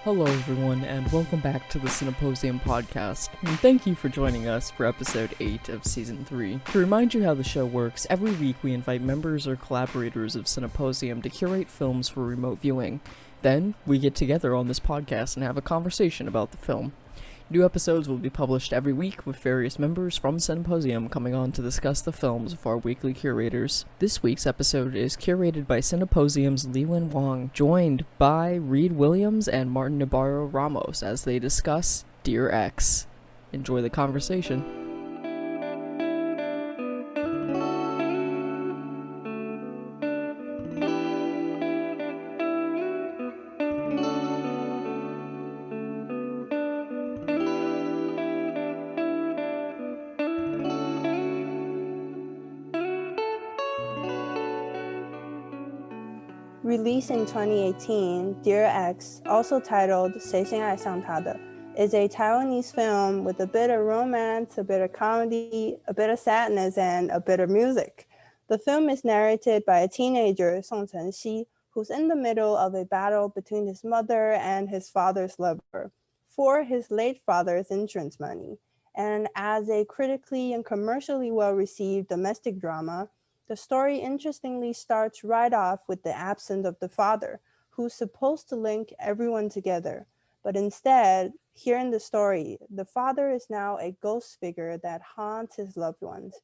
Hello everyone, and welcome back to the Cineposium podcast, and thank you for joining us for episode 8 of season 3. To remind you how the show works, every week we invite members or collaborators of Cineposium to curate films for remote viewing. Then, we get together on this podcast and have a conversation about the film. New episodes will be published every week with various members from Cineposium coming on to discuss the films of our weekly curators. This week's episode is curated by Cineposium's Liwen Wang, joined by Reed Williams and Martin Navarro Ramos as they discuss Dear X. Enjoy the conversation. Released in 2018, Dear X, also titled 谁先爱上他的, is a Taiwanese film with a bit of romance, a bit of comedy, a bit of sadness, and a bit of music. The film is narrated by a teenager, Song Chen-xi, who's in the middle of a battle between his mother and his father's lover for his late father's insurance money. And as a critically and commercially well-received domestic drama, the story interestingly starts right off with the absence of the father, who's supposed to link everyone together. But instead, here in the story, the father is now a ghost figure that haunts his loved ones.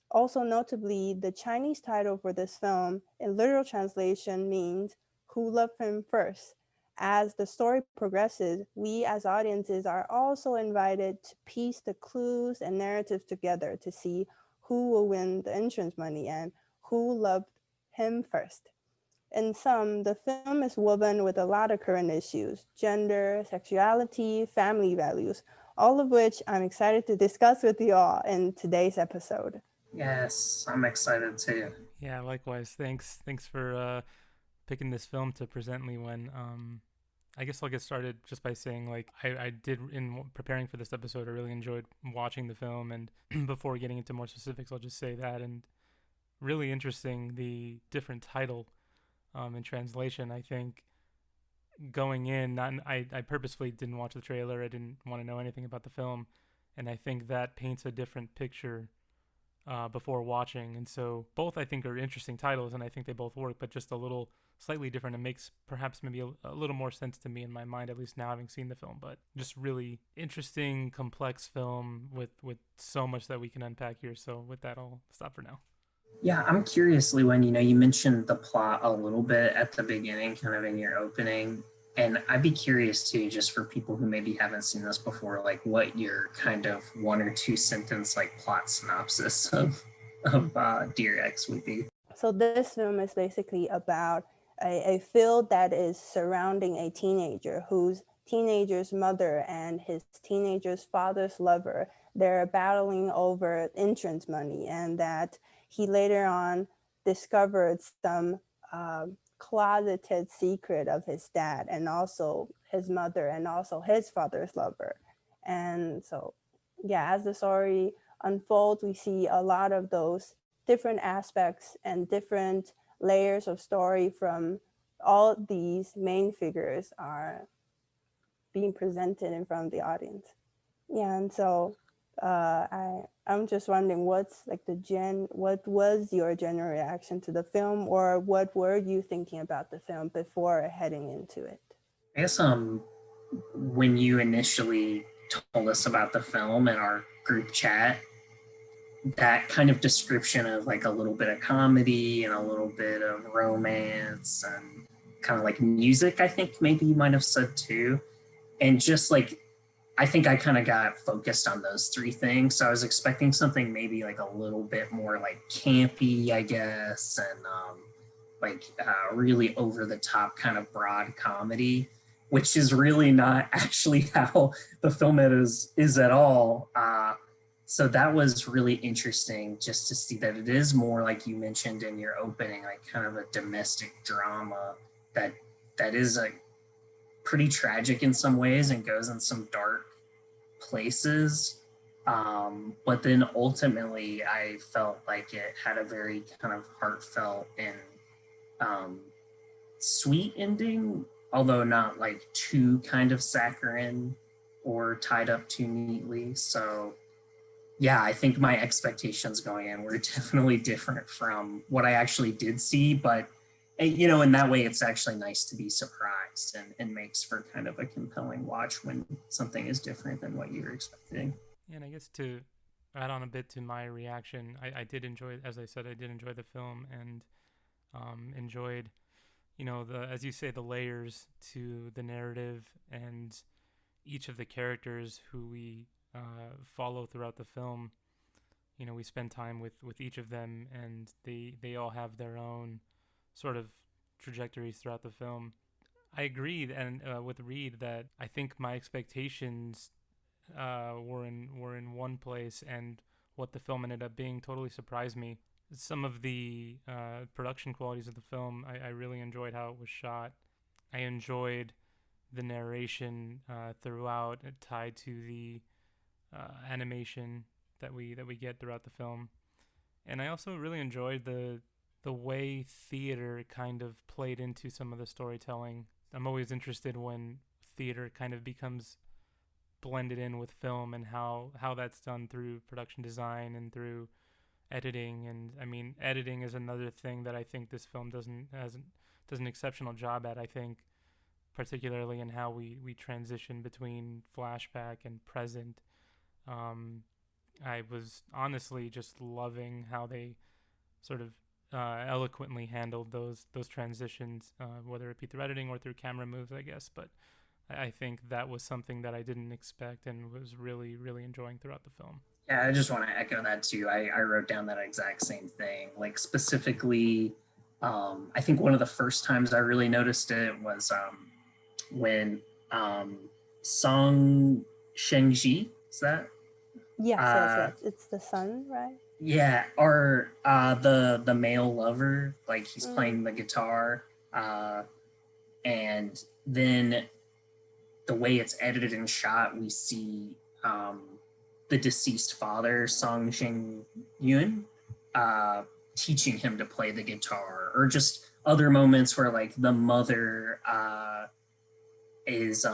Also notably, the Chinese title for this film, in literal translation, means Who Loved Him First. As the story progresses, we as audiences are also invited to piece the clues and narratives together to see who will win the insurance money and who loved him first. In sum, the film is woven with a lot of current issues: gender, sexuality, family values, all of which I'm excited to discuss with you all in today's episode. Yes, I'm excited too. Yeah, likewise. Thanks for picking this film to present, Liwen. I guess I'll get started just by saying, I did, in preparing for this episode, I really enjoyed watching the film, and before getting into more specifics, I'll just say that, and really interesting, the different title in translation. I think going in, I purposefully didn't watch the trailer, I didn't want to know anything about the film, and I think that paints a different picture before watching, and so both I think are interesting titles, and I think they both work, but just a little slightly different. It makes perhaps maybe a little more sense to me in my mind, at least now having seen the film. But just really interesting, complex film with so much that we can unpack here. So with that, I'll stop for now. Yeah, I'm curious, Liwen, you mentioned the plot a little bit at the beginning, kind of in your opening. And I'd be curious too, just for people who maybe haven't seen this before, like what your kind of 1 or 2 sentence like plot synopsis of Dear X would be. So this film is basically about a field that is surrounding a teenager whose teenager's mother and his teenager's father's lover, they're battling over insurance money, and that he later on discovered some closeted secret of his dad and also his mother and also his father's lover. And so, yeah, as the story unfolds, we see a lot of those different aspects and different layers of story from all these main figures are being presented in front of the audience. Yeah, and so I'm just wondering, what was your general reaction to the film, or what were you thinking about the film before heading into it? I guess when you initially told us about the film in our group chat, that kind of description of like a little bit of comedy and a little bit of romance and kind of like music, I think maybe you might have said too. And just like, I think I kind of got focused on those 3 things. So I was expecting something maybe like a little bit more like campy, I guess, and really over the top kind of broad comedy, which is really not actually how the film is at all. So that was really interesting just to see that it is more, like you mentioned in your opening, like kind of a domestic drama that is like pretty tragic in some ways and goes in some dark places. But then ultimately I felt like it had a very kind of heartfelt and sweet ending although not like too kind of saccharine or tied up too neatly. So yeah, I think my expectations going in were definitely different from what I actually did see. But, you know, in that way, it's actually nice to be surprised and makes for kind of a compelling watch when something is different than what you were expecting. Yeah, and I guess to add on a bit to my reaction, I did enjoy, as I said, I did enjoy the film and enjoyed, you know, as you say, the layers to the narrative and each of the characters who we follow throughout the film. You know, we spend time with each of them, and they all have their own sort of trajectories throughout the film. I agreed and with Reed that I think my expectations were in one place, and what the film ended up being totally surprised me. Some of the production qualities of the film, I really enjoyed how it was shot. I enjoyed the narration throughout, tied to the animation that we get throughout the film, and I also really enjoyed the way theater kind of played into some of the storytelling. I'm always interested when theater kind of becomes blended in with film, and how that's done through production design and through editing. And I mean, editing is another thing that I think this film does an exceptional job at. I think particularly in how we transition between flashback and present. Um, I was honestly just loving how they sort of eloquently handled those transitions, whether it be through editing or through camera moves, I guess. But I think that was something that I didn't expect and was really, really enjoying throughout the film. Yeah, I just want to echo that too. I wrote down that exact same thing. Like specifically, I think one of the first times I really noticed it was when Song Shengji, is that? Yes. It's the son, right? Yeah, or the male lover, like he's Mm. playing the guitar, and then the way it's edited and shot, we see the deceased father, Song Shing Yun, teaching him to play the guitar, or just other moments where like the mother is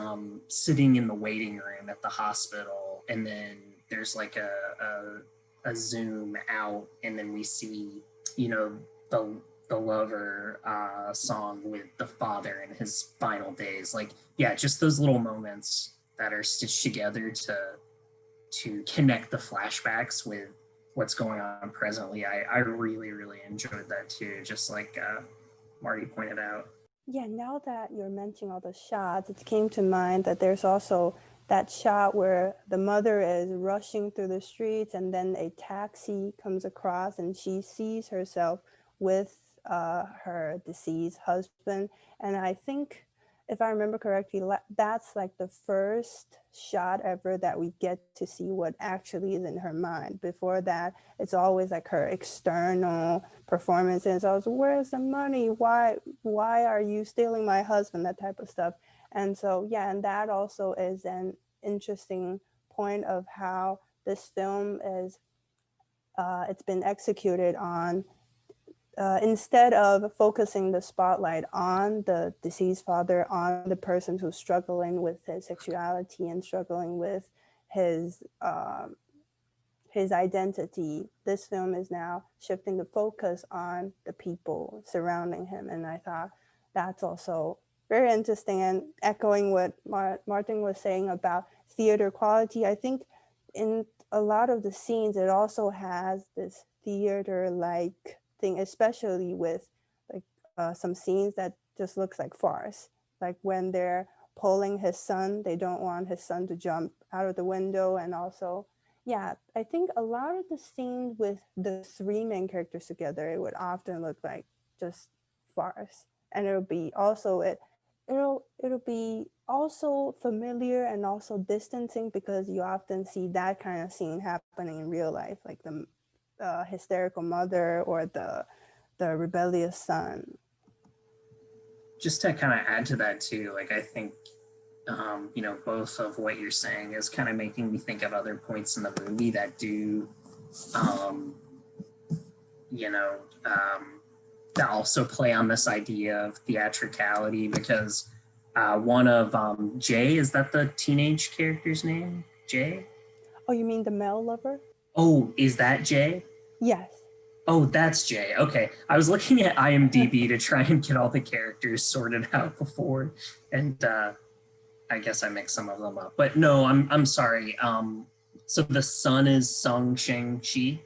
sitting in the waiting room at the hospital, and then there's like a zoom out, and then we see, you know, the lover song with the father in his final days. Like, yeah, just those little moments that are stitched together to connect the flashbacks with what's going on presently. I really, really enjoyed that too, just like Marty pointed out. Yeah, now that you're mentioning all the shots, it came to mind that there's also that shot where the mother is rushing through the streets and then a taxi comes across and she sees herself with her deceased husband. And I think, if I remember correctly, that's like the first shot ever that we get to see what actually is in her mind. Before that, it's always like her external performances. I was, where's the money? Why are you stealing my husband? That type of stuff. And so, yeah, and that also is an interesting point of how this film is, it's been executed on. Instead of focusing the spotlight on the deceased father, on the person who's struggling with his sexuality and struggling with his identity, this film is now shifting the focus on the people surrounding him. And I thought that's also very interesting, and echoing what Martin was saying about theater quality. I think in a lot of the scenes, it also has this theater-like thing, especially with like some scenes that just looks like farce. Like when they're pulling his son, they don't want his son to jump out of the window. And also, yeah, I think a lot of the scenes with the three main characters together, it would often look like just farce. And it'll be also familiar and also distancing, because you often see that kind of scene happening in real life, like the hysterical mother or the rebellious son. Just to kind of add to that too, like I think you know, both of what you're saying is kind of making me think of other points in the movie that do you know, that also play on this idea of theatricality, because one of Jay. Is that the teenage character's name? Jay? Oh, you mean the male lover? Oh, is that Jay? Yes. Oh, that's Jay. Okay. I was looking at IMDb to try and get all the characters sorted out before, and I guess I mixed some of them up. But no, I'm sorry. So the son is Sung Sheng Chi,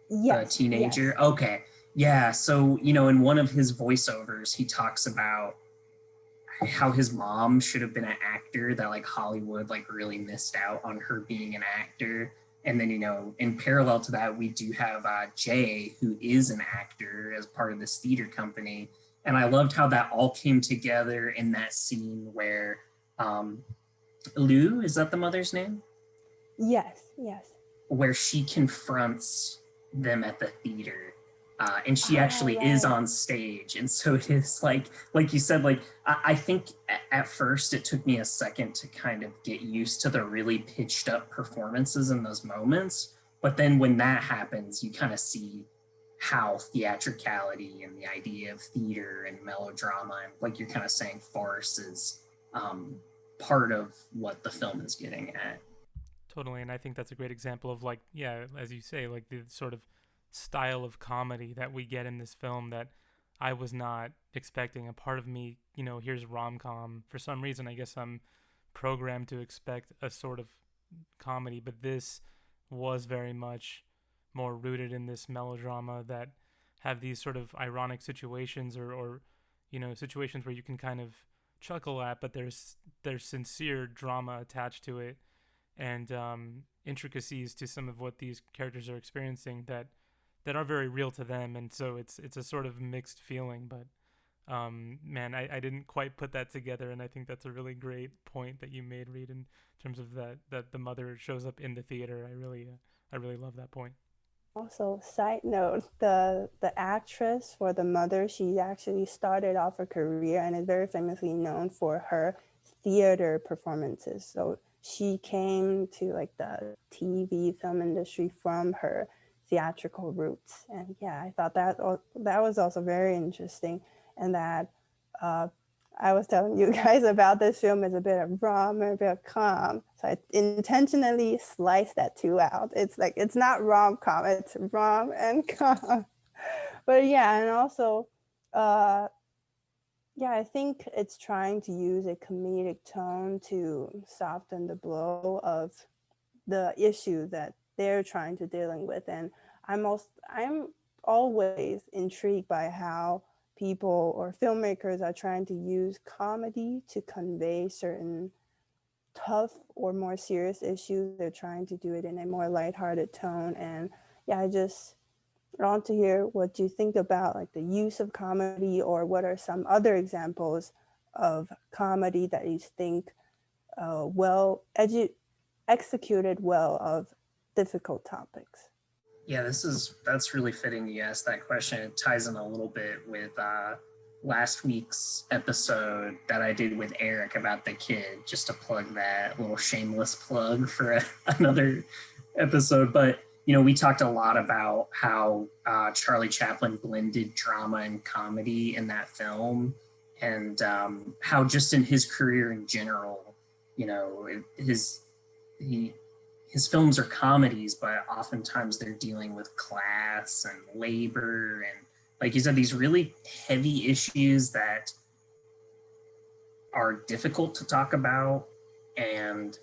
the Yes. teenager. Yes. Okay. Yeah. So, in one of his voiceovers, he talks about how his mom should have been an actor, that like Hollywood like really missed out on her being an actor. And then, in parallel to that, we do have Jay, who is an actor as part of this theater company. And I loved how that all came together in that scene where Lou, is that the mother's name? Yes. Yes. Where she confronts them at the theater. And she actually right. is on stage. And so it is like you said, like, I think at first it took me a second to kind of get used to the really pitched up performances in those moments. But then when that happens, you kind of see how theatricality and the idea of theater and melodrama, and like you're kind of saying, farce is part of what the film is getting at. Totally, and I think that's a great example of, like, yeah, as you say, like the sort of style of comedy that we get in this film that I was not expecting. A part of me, here's rom-com. For some reason, I guess I'm programmed to expect a sort of comedy, but this was very much more rooted in this melodrama that have these sort of ironic situations or situations where you can kind of chuckle at, but there's sincere drama attached to it, and intricacies to some of what these characters are experiencing that are very real to them. And so it's a sort of mixed feeling, but man, I didn't quite put that together, and I think that's a really great point that you made, Reed, in terms of that the mother shows up in the theater. I really love that point. Also, side note, the actress for the mother, she actually started off her career and is very famously known for her theater performances. So she came to like the TV film industry from her theatrical roots. And yeah, I thought that was also very interesting, and that I was telling you guys about this film is a bit of rom and a bit of com. So I intentionally sliced that two out. It's like, it's not rom-com, it's rom and com. But yeah, and also, yeah, I think it's trying to use a comedic tone to soften the blow of the issue that they're trying to dealing with. And I'm always intrigued by how people or filmmakers are trying to use comedy to convey certain tough or more serious issues. They're trying to do it in a more lighthearted tone. And yeah, I just want to hear what you think about like the use of comedy, or what are some other examples of comedy that you think executed well of difficult topics. Yeah, that's really fitting you asked that question. It ties in a little bit with last week's episode that I did with Eric about the kid, just to plug that little shameless plug for another episode. But we talked a lot about how Charlie Chaplin blended drama and comedy in that film, and how just in his career in general, his films are comedies, but oftentimes they're dealing with class and labor and, like you said, these really heavy issues that are difficult to talk about. And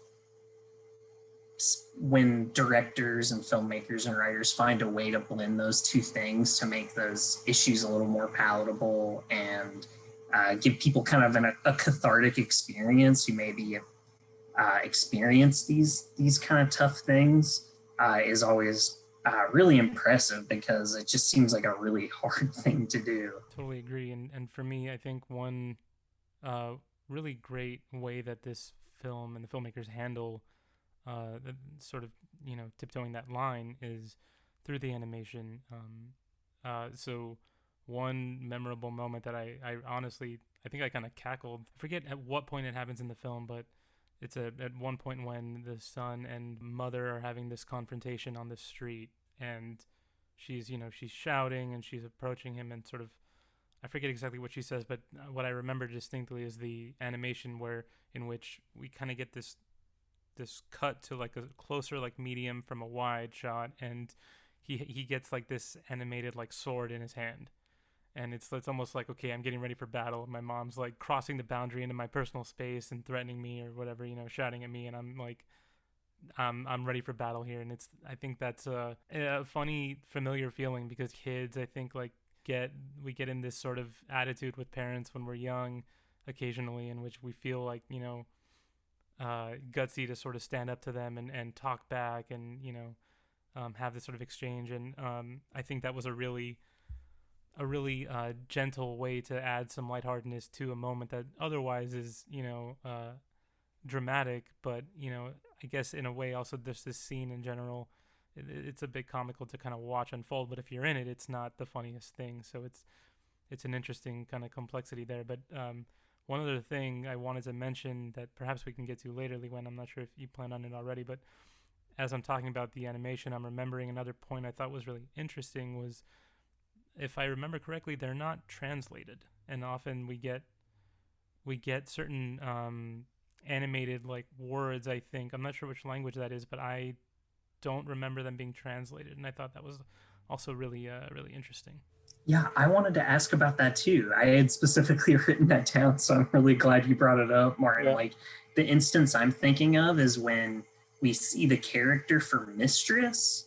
when directors and filmmakers and writers find a way to blend those two things to make those issues a little more palatable and give people kind of a cathartic experience who maybe experience these kind of tough things, is always really impressive, because it just seems like a really hard thing to do. Totally agree. And for me, I think one really great way that this film and the filmmakers handle sort of tiptoeing that line is through the animation. So one memorable moment that I honestly, I think I kind of cackled. I forget at what point it happens in the film, but it's at one point when the son and mother are having this confrontation on the street, and she's shouting and she's approaching him and sort of I forget exactly what she says, but what I remember distinctly is the animation in which we kind of get this cut to like a closer like medium from a wide shot, and he gets like this animated like sword in his hand, and it's almost like, okay, I'm getting ready for battle. My mom's like crossing the boundary into my personal space and threatening me or whatever, shouting at me, and I'm like, I'm ready for battle here. And I think that's a funny familiar feeling, because kids, I think, like we get in this sort of attitude with parents when we're young occasionally, in which we feel like, gutsy to sort of stand up to them and talk back, and have this sort of exchange. And I think that was a really gentle way to add some lightheartedness to a moment that otherwise is dramatic. But I guess in a way also there's this scene in general, it's a bit comical to kind of watch unfold, but if you're in it, it's not the funniest thing. So it's an interesting kind of complexity there. But one other thing I wanted to mention that perhaps we can get to later, Liwen, I'm not sure if you planned on it already, but as I'm talking about the animation, I'm remembering another point I thought was really interesting was, if I remember correctly, they're not translated, and often we get certain animated like words. I think, I'm not sure which language that is, but I don't remember them being translated, and I thought that was also really really interesting. Yeah, I wanted to ask about that too. I had specifically written that down, so I'm really glad you brought it up, Martin. Yeah. Like, the instance I'm thinking of is when we see the character for Mistress,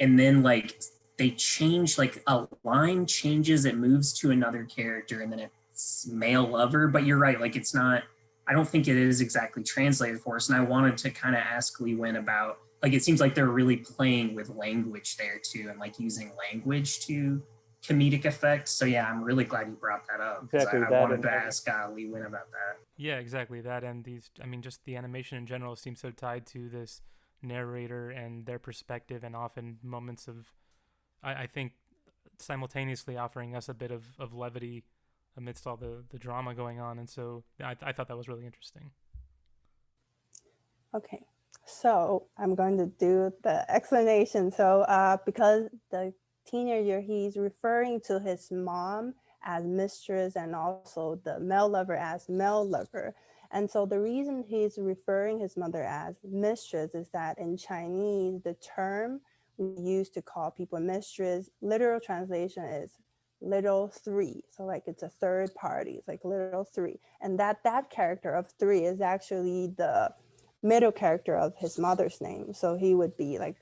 and then like they change, like a line changes, it moves to another character, and then it's male lover. But you're right, like it's not, I don't think it is exactly translated for us. And I wanted to kind of ask Liwen about, like, it seems like they're really playing with language there too, and like using language to comedic effect. So yeah, I'm really glad you brought that up, because Exactly, I that wanted and to ask Liwen about that. Yeah, exactly that. And just the animation in general seems so tied to this narrator and their perspective, and often moments of, I think, simultaneously offering us a bit of levity amidst all the drama going on. And so I thought that was really interesting. Okay, so I'm going to do the explanation. So because the teenager, he's referring to his mom as mistress and also the male lover as male lover. And so the reason he's referring his mother as mistress is that in Chinese, the term we use to call people mistress, literal translation is little three. So like it's a third party, it's like little three. And that character of three is actually the middle character of his mother's name. So he would be like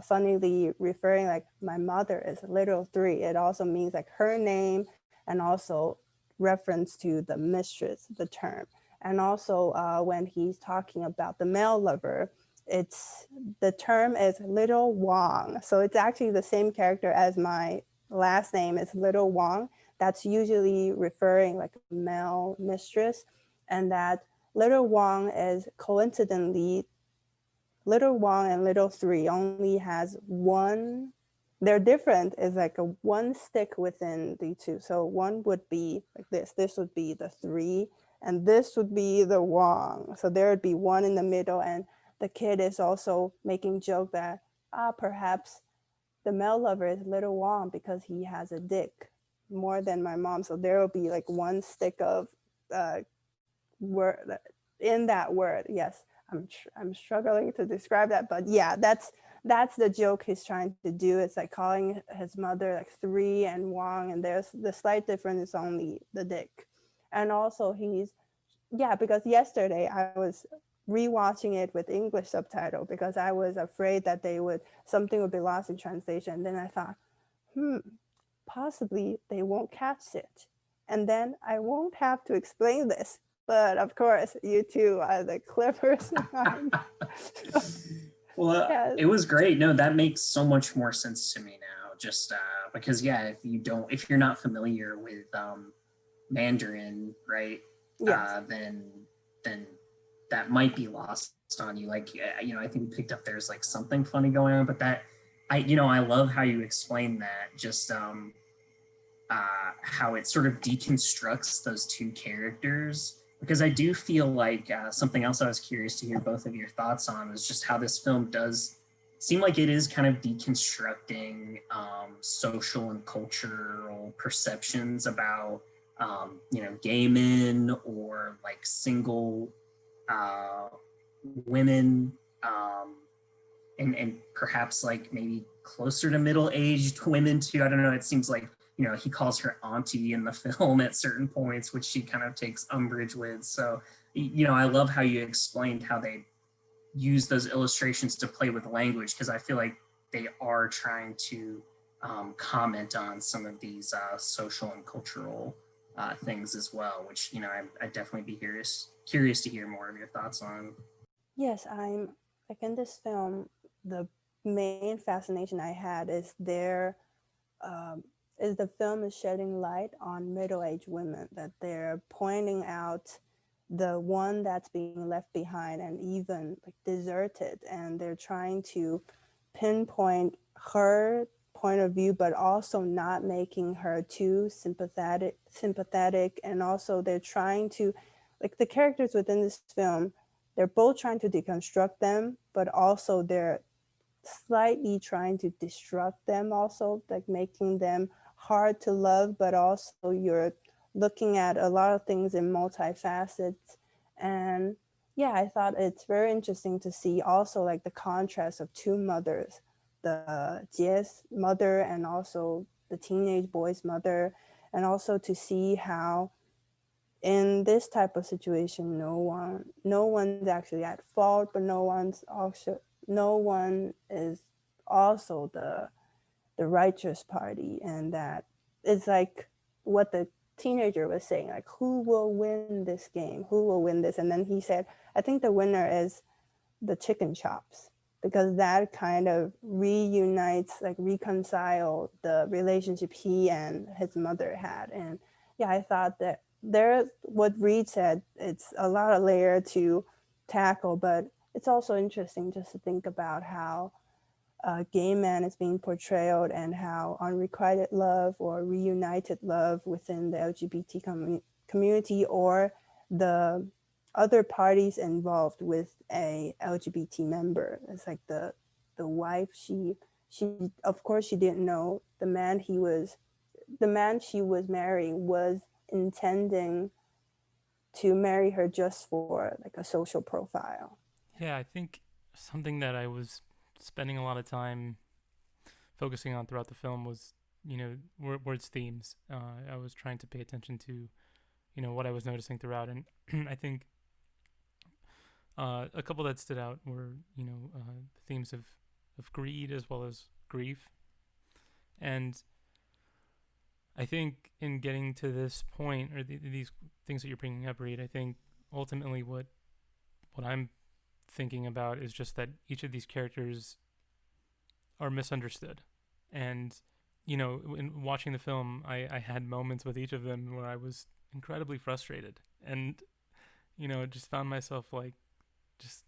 funnily referring like, my mother is little three. It also means like her name, and also reference to the mistress, the term. And also when he's talking about the male lover, the term is Little Wang. So it's actually the same character as my last name is Little Wang. That's usually referring like male mistress, and that Little Wang is coincidentally, Little Wang and Little Three only has one. They're different, is like a one stick within the two. So one would be like this would be the three, and this would be the Wang. So there would be one in the middle, and the kid is also making joke that perhaps the male lover is Little Wang because he has a dick more than my mom. So there will be like one stick of word in that word. Yes, I'm struggling to describe that, but yeah, that's the joke he's trying to do. It's like calling his mother like three and Wang, and there's the slight difference is only the dick. And also because yesterday I was rewatching it with English subtitle because I was afraid that something would be lost in translation. And then I thought, possibly they won't catch it. And then I won't have to explain this. But of course, you two are the clippers. Well, yes. It was great. No, that makes so much more sense to me now. Just because, yeah, if you're not familiar with Mandarin, right? Yes. Then that might be lost on you. Like, I think we picked up there's like something funny going on, but that I love how you explain that. Just how it sort of deconstructs those two characters. Because I do feel like something else I was curious to hear both of your thoughts on was just how this film does seem like it is kind of deconstructing social and cultural perceptions about gay men or like single uh, women, and perhaps like maybe closer to middle-aged women too. I don't know. It seems like he calls her auntie in the film at certain points, which she kind of takes umbrage with. So I love how you explained how they use those illustrations to play with language, because I feel like they are trying to comment on some of these social and cultural things as well, which I'd definitely be curious to hear more of your thoughts on. Yes, I'm like in this film, the main fascination I had is um, the film is shedding light on middle-aged women, that they're pointing out the one that's being left behind and even like deserted, and they're trying to pinpoint her point of view, but also not making her too sympathetic. And also they're trying to, like, the characters within this film, they're both trying to deconstruct them, but also they're slightly trying to destruct them also, like making them hard to love, but also you're looking at a lot of things in multifacets. And yeah, I thought it's very interesting to see also like the contrast of two mothers, the Jie's mother and also the teenage boy's mother, and also to see how in this type of situation no one's actually at fault, but no one is also the righteous party. And that it's like what the teenager was saying, like, who will win this game, who will win this? And then he said, I think the winner is the chicken chops, because that kind of reunites, like reconcile the relationship he and his mother had. And yeah, I thought that there's what Reed said, it's a lot of layer to tackle, but it's also interesting just to think about how a gay man is being portrayed and how unrequited love or reunited love within the LGBT community or the other parties involved with a LGBT member. It's like the wife, she of course she didn't know the man she was marrying was intending to marry her just for like a social profile. Yeah, I think something that I was spending a lot of time focusing on throughout the film was, words themes. I was trying to pay attention to, what I was noticing throughout, and I think a couple that stood out were, themes of greed as well as grief, and I think in getting to this point, or these things that you're bringing up, Reed, I think ultimately what I'm thinking about is just that each of these characters are misunderstood. And, in watching the film, I had moments with each of them where I was incredibly frustrated and, just found myself like, just,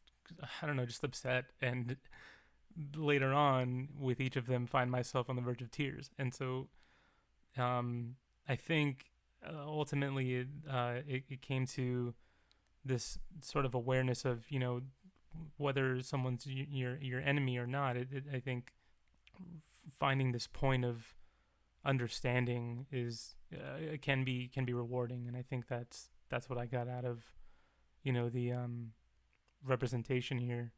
I don't know, just upset. And later on, with each of them, find myself on the verge of tears. And so I think ultimately it came to this sort of awareness of, whether someone's your enemy or not. I think finding this point of understanding is can be rewarding, and I think that's what I got out of the representation here.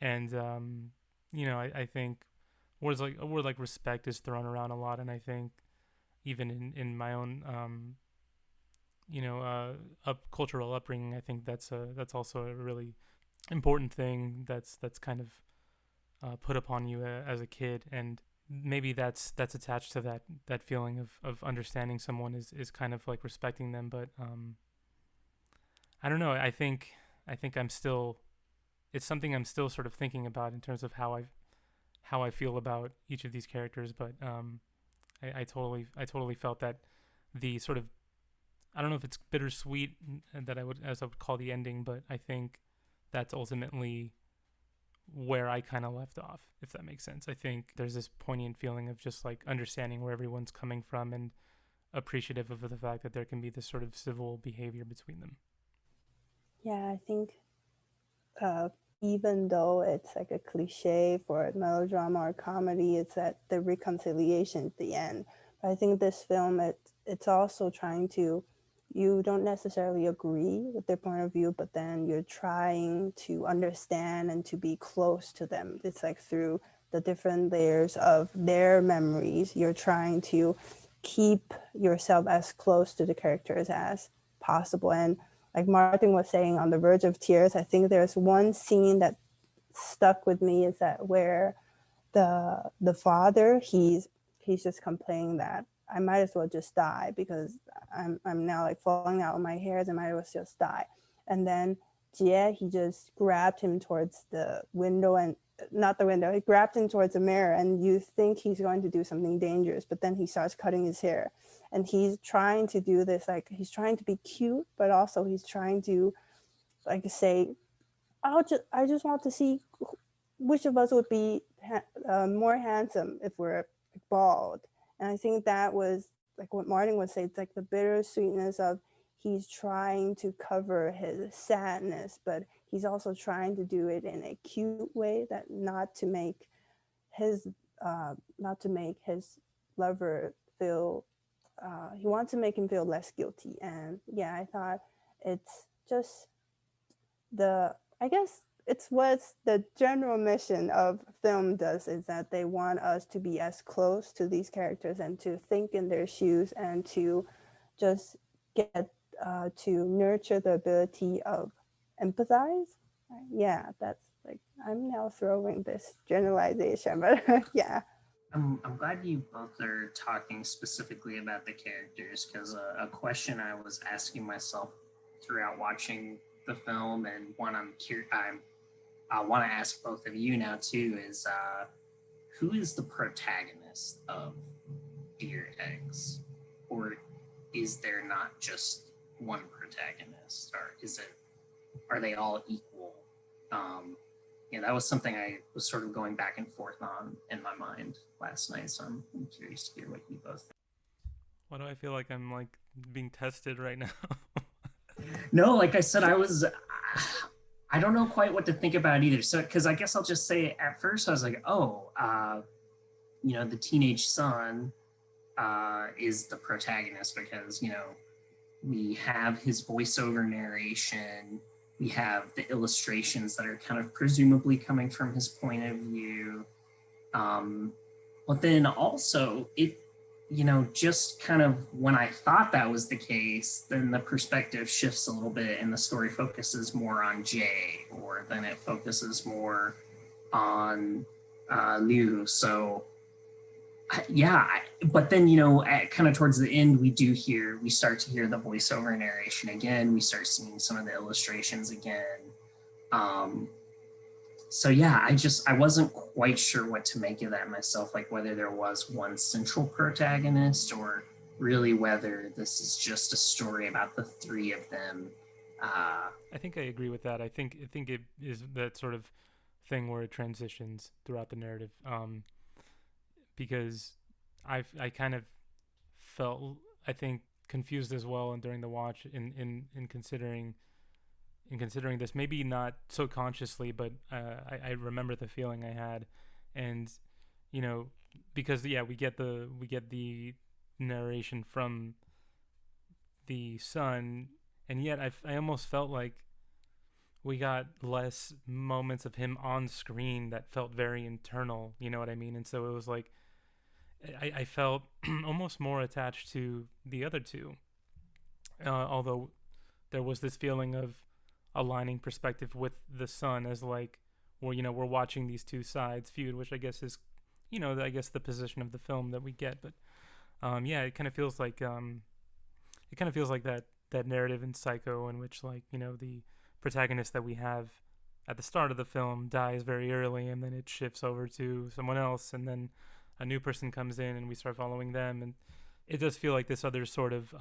And I think a word like respect is thrown around a lot, and I think even in my own cultural upbringing, I think that's also a really important thing that's kind of put upon you as a kid, and maybe that's attached to that feeling of understanding someone is kind of like respecting them. But I don't know. I think I'm still, it's something I'm still sort of thinking about in terms of how I feel about each of these characters. But I totally felt that the sort of, I don't know if it's bittersweet that I would call the ending, but I think that's ultimately where I kind of left off, if that makes sense. I think there's this poignant feeling of just like understanding where everyone's coming from and appreciative of the fact that there can be this sort of civil behavior between them. Yeah, I think even though it's like a cliche for melodrama or comedy, it's at the reconciliation at the end. But I think this film, it's also trying to, you don't necessarily agree with their point of view, but then you're trying to understand and to be close to them. It's like through the different layers of their memories, you're trying to keep yourself as close to the characters as possible. And like Martin was saying, on the verge of tears, I think there's one scene that stuck with me, is that where the father, he's just complaining that I might as well just die because I'm now like falling out of my hairs, and I might as well just die. And then Jie, he just grabbed him towards the window, and not the window, he grabbed him towards the mirror, and you think he's going to do something dangerous, but then he starts cutting his hair. And he's trying to do this, like he's trying to be cute, but also he's trying to like say, I just want to see which of us would be more handsome if we're bald. And I think that was like what Martin would say. It's like the bittersweetness of he's trying to cover his sadness, but he's also trying to do it in a cute way, that not to make his lover feel. He wants to make him feel less guilty. And yeah, I thought it's just I guess it's what the general mission of film does, is that they want us to be as close to these characters and to think in their shoes and to just get to nurture the ability of empathize. Yeah, that's like, I'm now throwing this generalization, but yeah. I'm glad you both are talking specifically about the characters, because a question I was asking myself throughout watching the film, and one I want to ask both of you now too, is who is the protagonist of Dear X, or is there not just one protagonist, or are they all equal? Yeah, that was something I was sort of going back and forth on in my mind last night. So I'm curious to hear what you both think. Why do I feel like I'm like being tested right now? No, like I said, I don't know quite what to think about either. So, because I guess I'll just say, at first I was like, oh, the teenage son is the protagonist, because, we have his voiceover narration, we have the illustrations that are kind of presumably coming from his point of view. But then also just kind of when I thought that was the case, then the perspective shifts a little bit and the story focuses more on Jay, or then it focuses more on Liu. So but then, kind of towards the end, we start to hear the voiceover narration again. We start seeing some of the illustrations again. So yeah, I wasn't quite sure what to make of that myself, like whether there was one central protagonist, or really whether this is just a story about the three of them. I think I agree with that. I think it is that sort of thing where it transitions throughout the narrative. Because I kind of felt, I think, confused as well, and during the watch in considering this, maybe not so consciously, but I remember the feeling I had, and because we get the narration from the son, and yet I almost felt like we got less moments of him on screen that felt very internal, you know what I mean? And so it was like I felt almost more attached to the other two, although there was this feeling of aligning perspective with the son, as like we're watching these two sides feud, which I guess is I guess the position of the film that we get. But it kind of feels like that narrative in Psycho, in which the protagonist that we have at the start of the film dies very early, and then it shifts over to someone else, and then a new person comes in and we start following them. And it does feel like this other sort of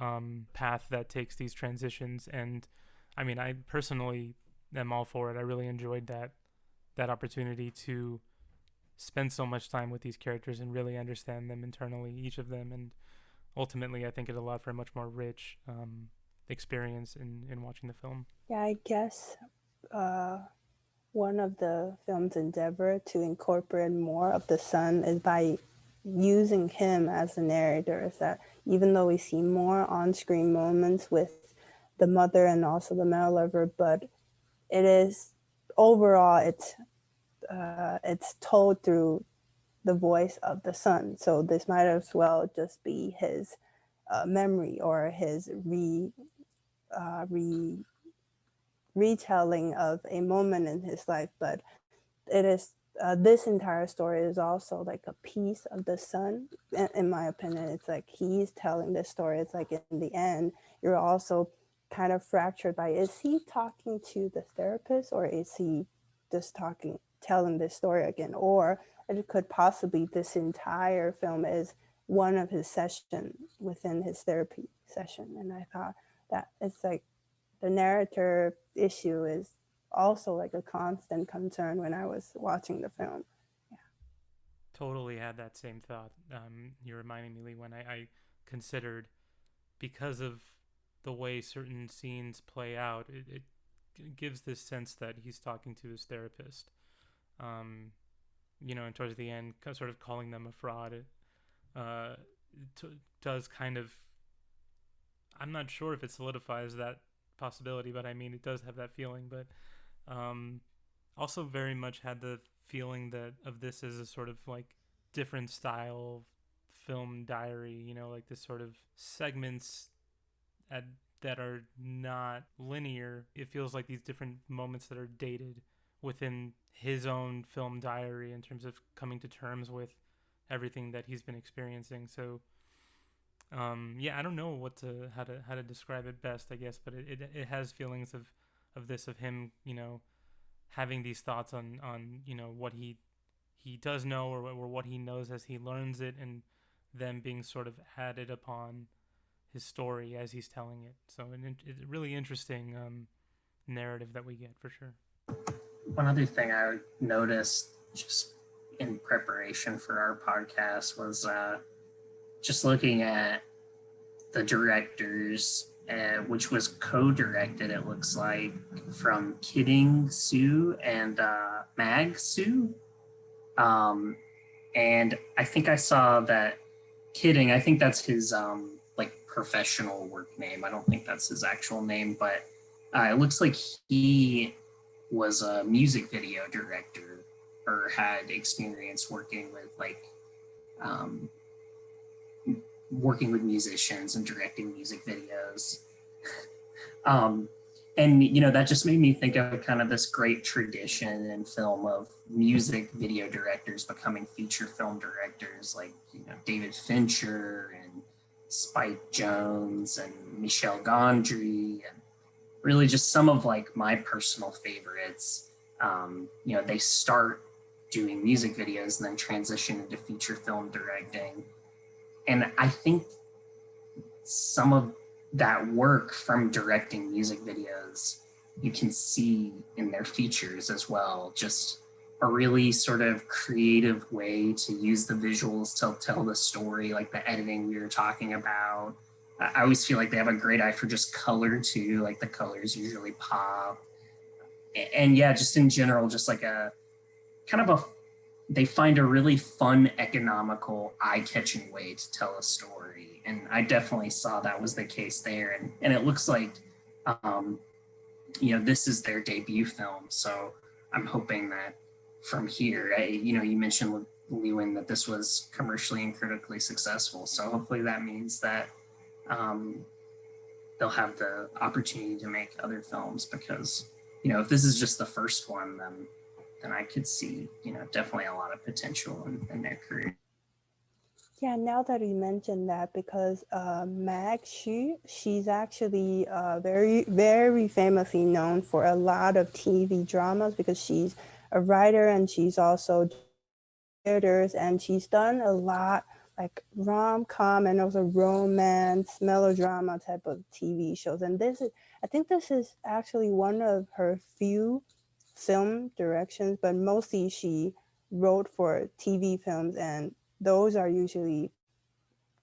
path that takes these transitions. And I mean, I personally am all for it. I really enjoyed that opportunity to spend so much time with these characters and really understand them internally, each of them. And ultimately, I think it allowed for a much more rich experience in watching the film. Yeah, I guess one of the film's endeavor to incorporate more of the son is by using him as the narrator. Is that even though we see more on-screen moments with the mother and also the male lover, but it is overall it's told through the voice of the son. So this might as well just be his memory or his retelling of a moment in his life, but it is this entire story is also like a piece of the son. In my opinion, it's like he's telling this story. It's like in the end, you're also kind of fractured by, is he talking to the therapist or is he just telling this story again? Or it could possibly, this entire film is one of his sessions within his therapy session. And I thought that it's like the narrator issue is also like a constant concern when I was watching the film. Yeah. Totally had that same thought. You're reminding me, Lee, when I considered, because of the way certain scenes play out, it gives this sense that he's talking to his therapist. And towards the end, sort of calling them a fraud, does kind of, I'm not sure if it solidifies that possibility, but I mean, it does have that feeling. But also very much had the feeling that of this as a sort of like different style film diary, like this sort of segments that are not linear. It feels like these different moments that are dated within his own film diary in terms of coming to terms with everything that he's been experiencing. So I don't know how to describe it best, I guess, but it has feelings of him, having these thoughts on what he does know, or what he knows as he learns it, and them being sort of added upon his story as he's telling it. So it's a really interesting narrative that we get, for sure. One other thing I noticed just in preparation for our podcast was just looking at the directors, which was co-directed, it looks like, from Kidding Sue and Mag Sue. And I think I saw that Kidding, I think that's his like professional work name. I don't think that's his actual name, but it looks like he was a music video director or had experience working with working with musicians and directing music videos. And that just made me think of kind of this great tradition in film of music video directors becoming feature film directors, like David Fincher and Spike Jonze and Michel Gondry, and really just some of like my personal favorites. They start doing music videos and then transition into feature film directing. And I think some of that work from directing music videos you can see in their features as well. Just a really sort of creative way to use the visuals to tell the story, like the editing we were talking about. I always feel like they have a great eye for just color too, like the colors usually pop. And yeah, just in general, just like a kind of they find a really fun, economical, eye-catching way to tell a story. And I definitely saw that was the case there. And it looks like, this is their debut film. So I'm hoping that from here, you mentioned, Liwen, that this was commercially and critically successful. So hopefully that means that they'll have the opportunity to make other films, because, if this is just the first one, then I could see, definitely a lot of potential in their career. Yeah, now that you mentioned that, because Mag Xu, she's actually very, very famously known for a lot of TV dramas, because she's a writer and she's also theaters, and she's done a lot like rom-com and also romance, melodrama type of TV shows. And I think this is actually one of her few film directions, but mostly she wrote for TV films, and those are usually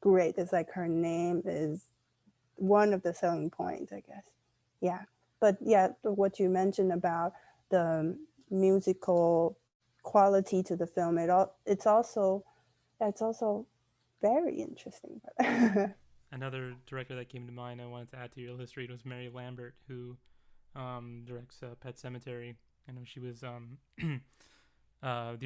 great. It's like her name is one of the selling points, I guess. Yeah. But yeah, what you mentioned about the musical quality to the film. It's also very interesting. Another director that came to mind I wanted to add to your list read was Mary Lambert, who directs Pet Sematary. I know she was the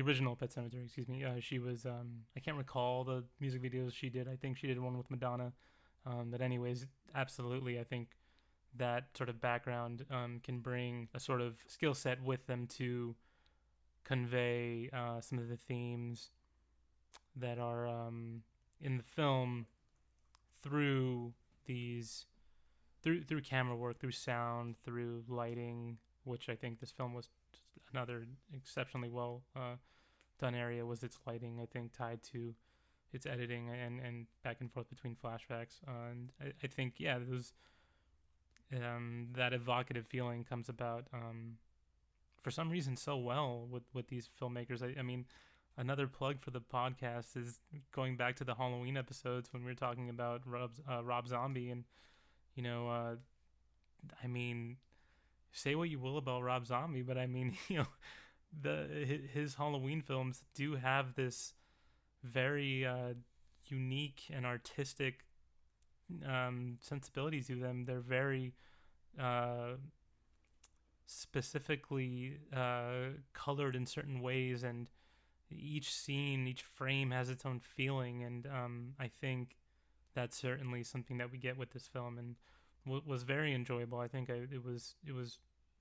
original Pet Sematary. Excuse me. She was I can't recall the music videos she did. I think she did one with Madonna. But anyways, absolutely, I think that sort of background can bring a sort of skill set with them to convey some of the themes that are in the film through through camera work, through sound, through lighting, which I think this film was another exceptionally well done area was its lighting. I think tied to its editing and back and forth between flashbacks. And I think those that evocative feeling comes about for some reason so well with these filmmakers. I mean, another plug for the podcast is going back to the Halloween episodes when we were talking about Rob Zombie, and I mean, say what you will about Rob Zombie, but I mean, his Halloween films do have this very unique and artistic sensibilities to them. They're very specifically colored in certain ways, and each scene, each frame has its own feeling, and I think that's certainly something that we get with this film, and was very enjoyable. I think it was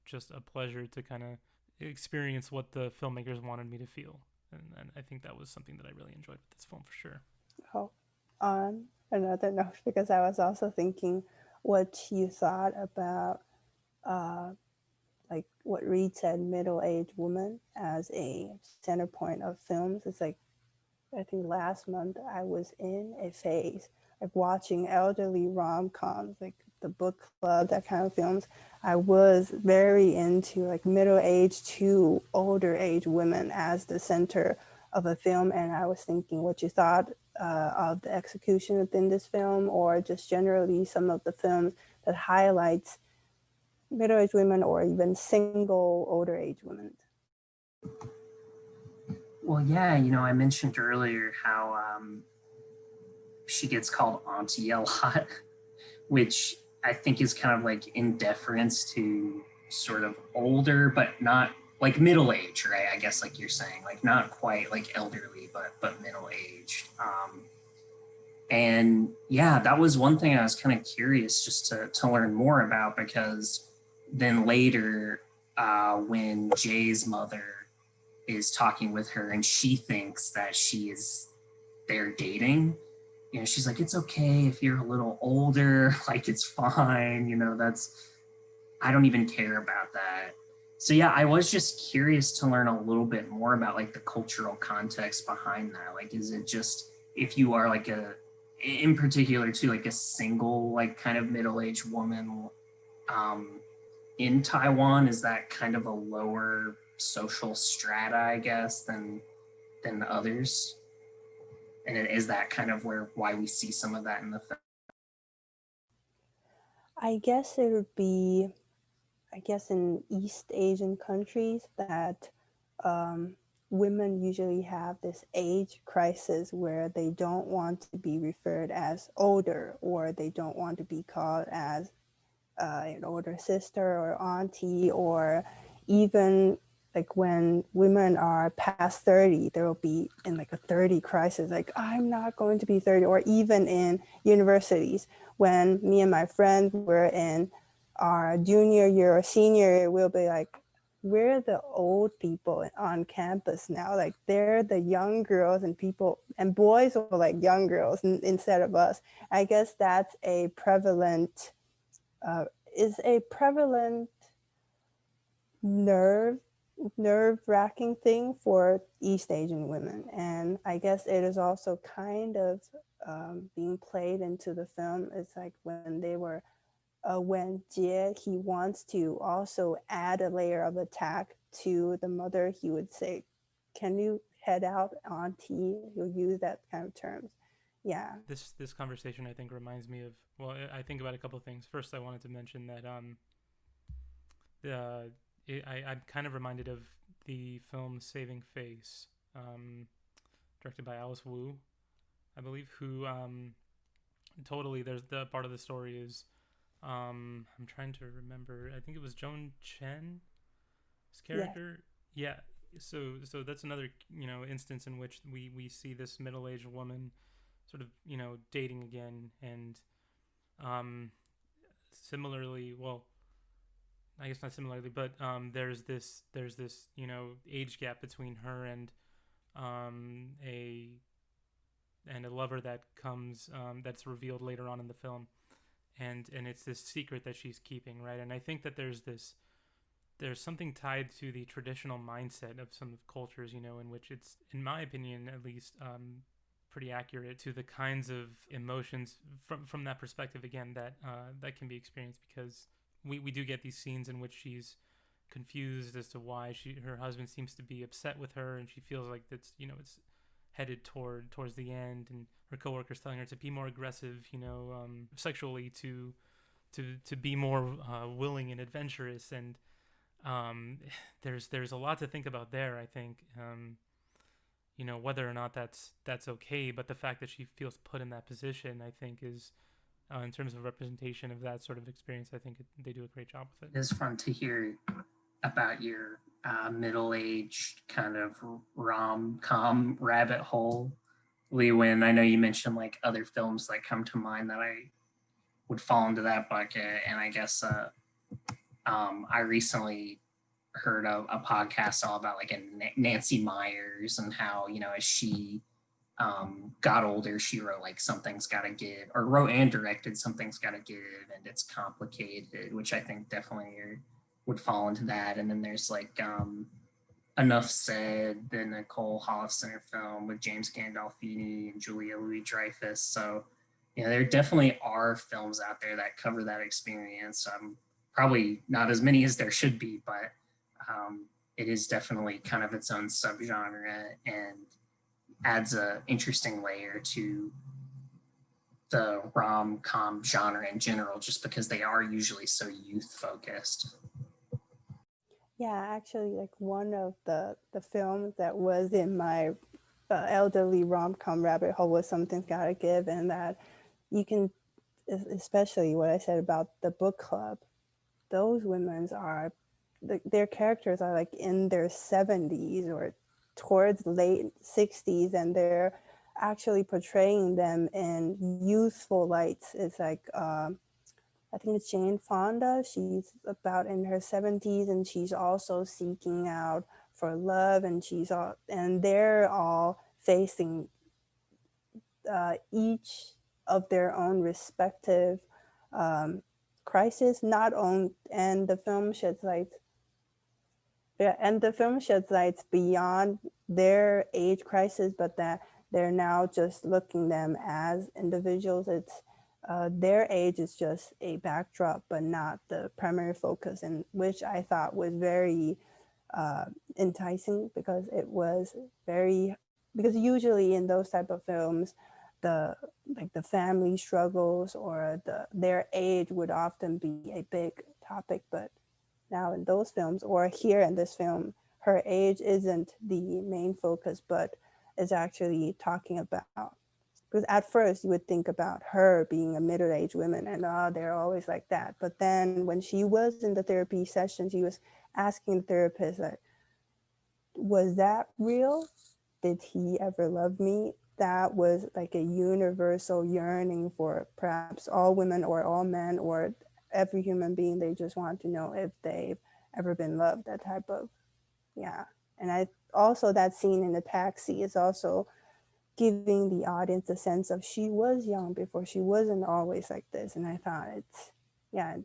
just a pleasure to kind of experience what the filmmakers wanted me to feel, and I think that was something that I really enjoyed with this film for sure. Oh, on another note, because I was also thinking what you thought about like what Reed said, middle-aged woman as a center point of films. It's like, I think last month I was in a phase like watching elderly rom-coms, like The Book Club, that kind of films. I was very into like middle-aged to older age women as the center of a film. And I was thinking what you thought of the execution within this film, or just generally some of the films that highlights middle-aged women or even single older age women. Well, yeah, I mentioned earlier how she gets called Auntie a lot, which I think is kind of like in deference to sort of older, but not like middle-aged, right? I guess like you're saying, like not quite like elderly, but middle-aged. And yeah, that was one thing I was kind of curious just to learn more about, because then later when Jay's mother is talking with her and she thinks that they're dating, she's like, it's okay if you're a little older, like it's fine, I don't even care about that. So yeah, I was just curious to learn a little bit more about like the cultural context behind that. Like, is it just if you are like in particular to like a single like kind of middle-aged woman in Taiwan, is that kind of a lower social strata, I guess, than others? And is that kind of why we see some of that in the film? I guess it would be, in East Asian countries that women usually have this age crisis where they don't want to be referred as older, or they don't want to be called as an older sister or auntie, or even like when women are past 30, there will be in like a 30 crisis, like I'm not going to be 30, or even in universities, when me and my friends were in our junior year or senior year, we'll be like, we're the old people on campus now. Like they're the young girls, and people and boys are like young girls instead of us. I guess that's a prevalent nerve-wracking thing for East Asian women. And I guess it is also kind of being played into the film. It's like when Jie, he wants to also add a layer of attack to the mother, he would say, can you head out, auntie? He'll use that kind of terms. Yeah. This conversation, I think, reminds me of, well, I think about a couple of things. First, I wanted to mention that I'm kind of reminded of the film Saving Face, directed by Alice Wu, I believe, who totally, there's the part of the story is, I'm trying to remember, I think it was Joan Chen's character. Yeah. So that's another, instance in which we see this middle-aged woman sort of, dating again, and similarly, well, I guess not similarly, but there's this age gap between her and a lover that comes that's revealed later on in the film, and it's this secret that she's keeping, right? And I think that there's something tied to the traditional mindset of some cultures, in which it's, in my opinion at least, pretty accurate to the kinds of emotions from that perspective, again, that can be experienced, because we do get these scenes in which she's confused as to why her husband seems to be upset with her, and she feels like it's headed towards the end, and her coworkers telling her to be more aggressive, sexually, to be more willing and adventurous, and there's a lot to think about there, I think. Whether or not that's okay, but the fact that she feels put in that position, I think, is, in terms of representation of that sort of experience, I think they do a great job with it. It is fun to hear about your middle-aged kind of rom-com rabbit hole, Liwen. I know you mentioned like other films that come to mind that I would fall into that bucket, and I guess I recently heard a podcast all about like a Nancy Meyers, and how, as she got older, she wrote like Something's Gotta Give, or wrote and directed Something's Gotta Give, and It's Complicated, which I think definitely would fall into that. And then there's like Enough Said, the Nicole Holofcener film with James Gandolfini and Julia Louis-Dreyfus. So, there definitely are films out there that cover that experience. Probably not as many as there should be, but it is definitely kind of its own subgenre, and adds a interesting layer to the rom-com genre in general, just because they are usually so youth focused. Yeah, actually, like one of the films that was in my elderly rom-com rabbit hole was Something's Gotta Give, and that you can, especially what I said about the book club, those women's are, their characters are like in their 70s or towards late 60s, and they're actually portraying them in youthful lights. It's like, I think it's Jane Fonda. She's about in her 70s, and she's also seeking out for love, and and they're all facing each of their own respective crisis. And the film sheds light. Yeah, and the film sheds lights beyond their age crisis, but that they're now just looking them as individuals. It's their age is just a backdrop, but not the primary focus, and which I thought was very enticing, because it was because usually in those type of films, the family struggles or their age would often be a big topic, but now in those films, or here in this film, her age isn't the main focus, but is actually talking about, because at first you would think about her being a middle-aged woman and they're always like that. But then when she was in the therapy session, she was asking the therapist, like, was that real? Did he ever love me? That was like a universal yearning for perhaps all women or all men or every human being. They just want to know if they've ever been loved, that type of, yeah. And I also, that scene in the taxi is also giving the audience a sense of she was young before, she wasn't always like this. And I thought it's, yeah,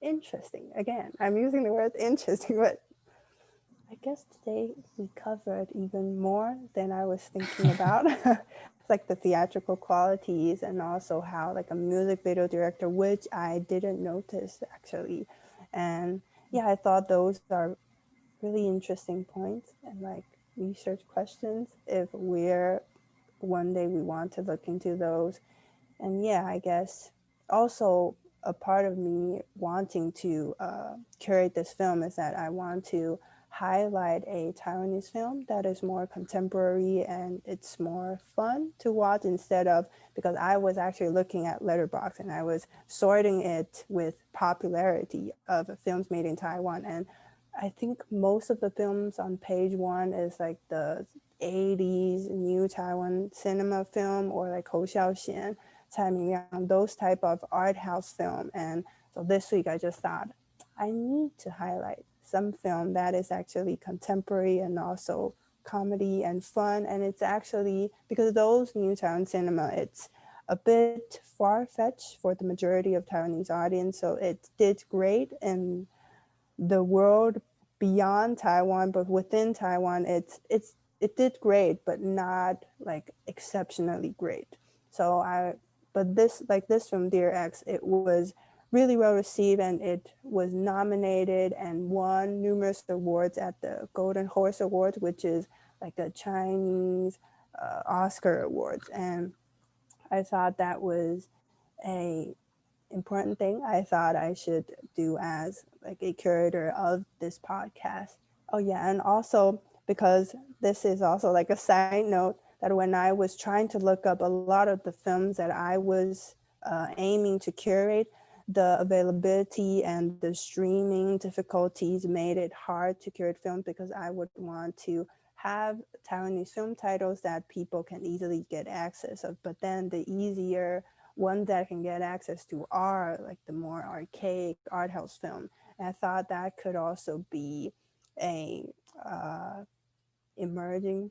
interesting. Again, I'm using the word interesting, but I guess today we covered even more than I was thinking about. It's like the theatrical qualities, and also how like a music video director, which I didn't notice actually. And yeah, I thought those are really interesting points and like research questions if one day we want to look into those. And yeah, I guess also a part of me wanting to curate this film is that I want to highlight a Taiwanese film that is more contemporary and it's more fun to watch instead of, because I was actually looking at Letterboxd and I was sorting it with popularity of films made in Taiwan. And I think most of the films on page one is like the 80s new Taiwan cinema film or like Hou Xiaoxian, Cai Mingliang, those type of art house film. And so this week I just thought I need to highlight some film that is actually contemporary and also comedy and fun. And it's actually, because those new Taiwan cinema, it's a bit far-fetched for the majority of Taiwanese audience. So it did great in the world beyond Taiwan, but within Taiwan, it did great, but not like exceptionally great. So but this, like this film, Dear X, it was really well received and it was nominated and won numerous awards at the Golden Horse Awards, which is like a Chinese Oscar awards. And I thought that was a important thing I thought I should do as like a curator of this podcast. Oh yeah, and also because this is also like a side note that when I was trying to look up a lot of the films that I was aiming to curate, the availability and the streaming difficulties made it hard to curate films because I would want to have Taiwanese film titles that people can easily get access of, but then the easier ones that I can get access to are like the more archaic art house film. And I thought that could also be a emerging,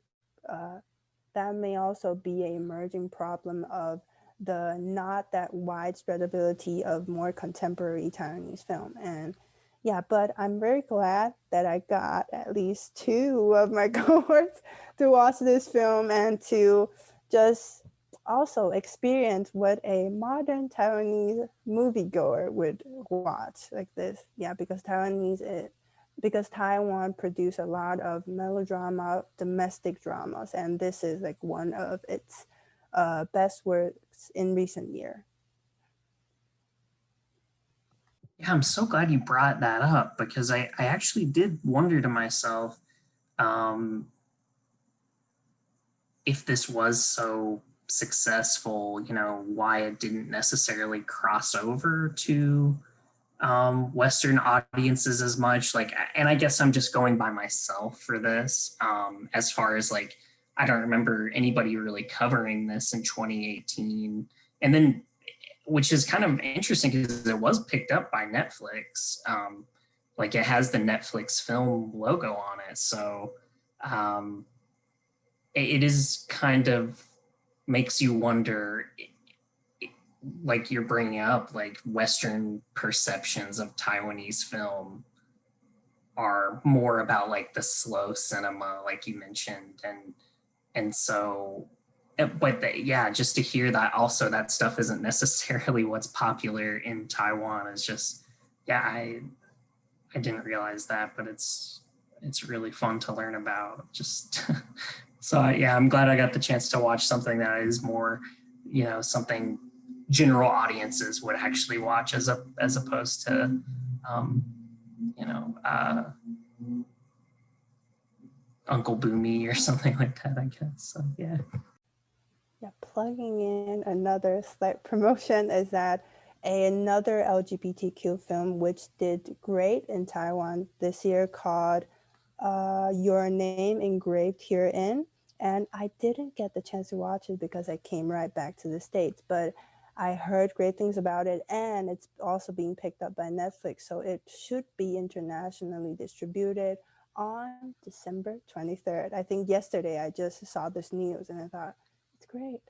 that may also be an emerging problem of the not that widespread ability of more contemporary Taiwanese film. And yeah, but I'm very glad that I got at least two of my cohorts to watch this film and to just also experience what a modern Taiwanese moviegoer would watch like this. Yeah, because because Taiwan produced a lot of melodrama, domestic dramas, and this is like one of its best works in recent year. Yeah, I'm so glad you brought that up because I actually did wonder to myself if this was so successful, why it didn't necessarily cross over to Western audiences as much. Like, and I guess I'm just going by myself for this. As far as like, I don't remember anybody really covering this in 2018. And then, which is kind of interesting because it was picked up by Netflix. Like it has the Netflix film logo on it. So it is kind of makes you wonder, like you're bringing up, like Western perceptions of Taiwanese film are more about like the slow cinema, like you mentioned, and so, but yeah, just to hear that also that stuff isn't necessarily what's popular in Taiwan is just, yeah, I didn't realize that, but it's really fun to learn about. Just so yeah, I'm glad I got the chance to watch something that is more, something general audiences would actually watch as opposed to you know Uncle Boomy or something like that, I guess. So yeah. Yeah, plugging in another slight promotion is that another LGBTQ film which did great in Taiwan this year called Your Name Engraved Herein. And I didn't get the chance to watch it because I came right back to the States, but I heard great things about it and it's also being picked up by Netflix. So it should be internationally distributed on December 23rd. I think yesterday I just saw this news and I thought, it's great.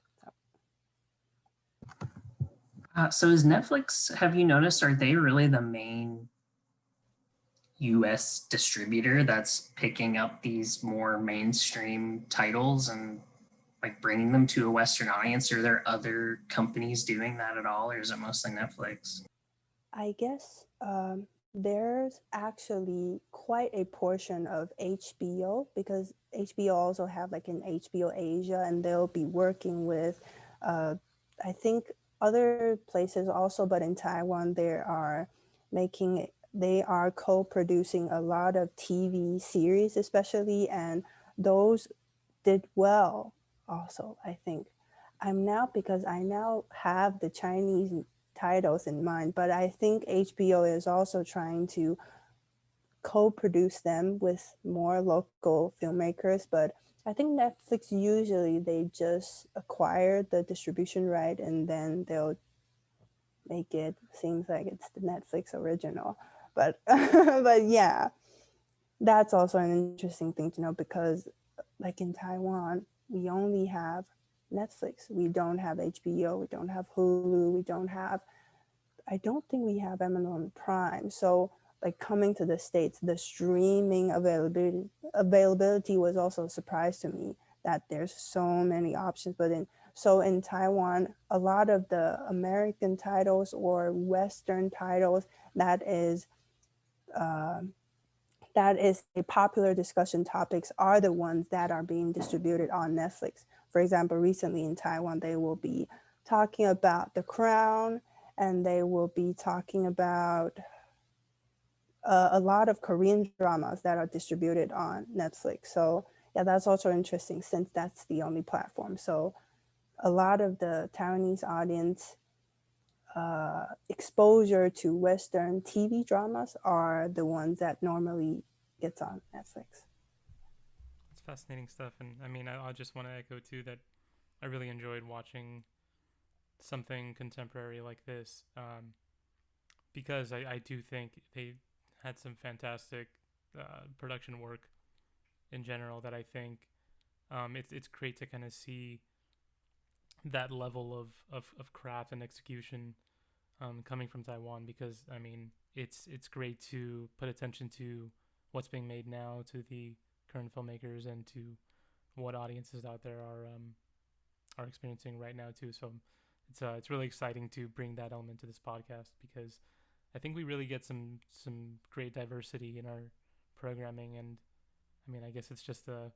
So is Netflix, have you noticed, are they really the main US distributor that's picking up these more mainstream titles and like bringing them to a Western audience? Are there other companies doing that at all, or is it mostly Netflix? I guess there's actually quite a portion of HBO because HBO also have like an HBO Asia and they'll be working with, I think other places also, but in Taiwan, they are making they are co-producing a lot of TV series especially, and those did well also, I think. Because I now have the Chinese titles in mind, but I think HBO is also trying to co-produce them with more local filmmakers. But I think Netflix, usually they just acquire the distribution right and then they'll make it seems like it's the Netflix original. But but yeah, that's also an interesting thing to know, because like in Taiwan, we only have Netflix. We don't have HBO, we don't have Hulu, I don't think we have Amazon Prime. So like coming to the States, the streaming availability was also a surprise to me, that there's so many options. But in Taiwan, a lot of the American titles or Western titles that is a popular discussion topics are the ones that are being distributed on Netflix. For example, recently in Taiwan, they will be talking about The Crown, and they will be talking about a lot of Korean dramas that are distributed on Netflix. So yeah, that's also interesting, since that's the only platform. So a lot of the Taiwanese audience exposure to Western TV dramas are the ones that normally gets on Netflix. It's fascinating stuff, and I mean, I just want to echo too that I really enjoyed watching something contemporary like this, because I do think they had some fantastic production work in general, that I think it's great to kind of see that level of craft and execution coming from Taiwan, because I mean it's great to put attention to what's being made now, to the current filmmakers, and to what audiences out there are experiencing right now too. So it's really exciting to bring that element to this podcast, because I think we really get some great diversity in our programming. And I mean, I guess it's just a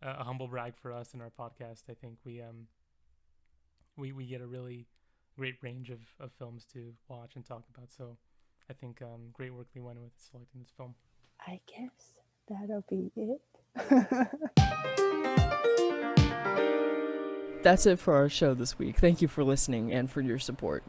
humble brag for us in our podcast. I think we get a really great range of films to watch and talk about. So I think great work, Liwen, with selecting this film. I guess that'll be it. That's it for our show this week. Thank you for listening and for your support.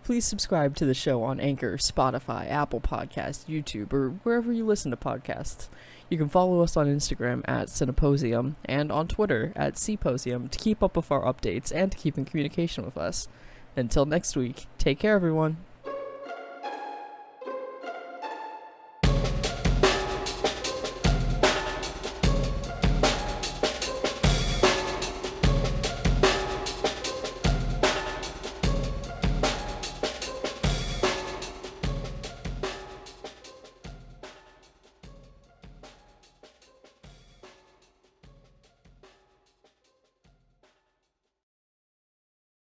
Please subscribe to the show on Anchor, Spotify, Apple Podcasts, YouTube, or wherever you listen to podcasts. You can follow us on Instagram at Cineposium and on Twitter at Cposium to keep up with our updates and to keep in communication with us. Until next week, take care, everyone.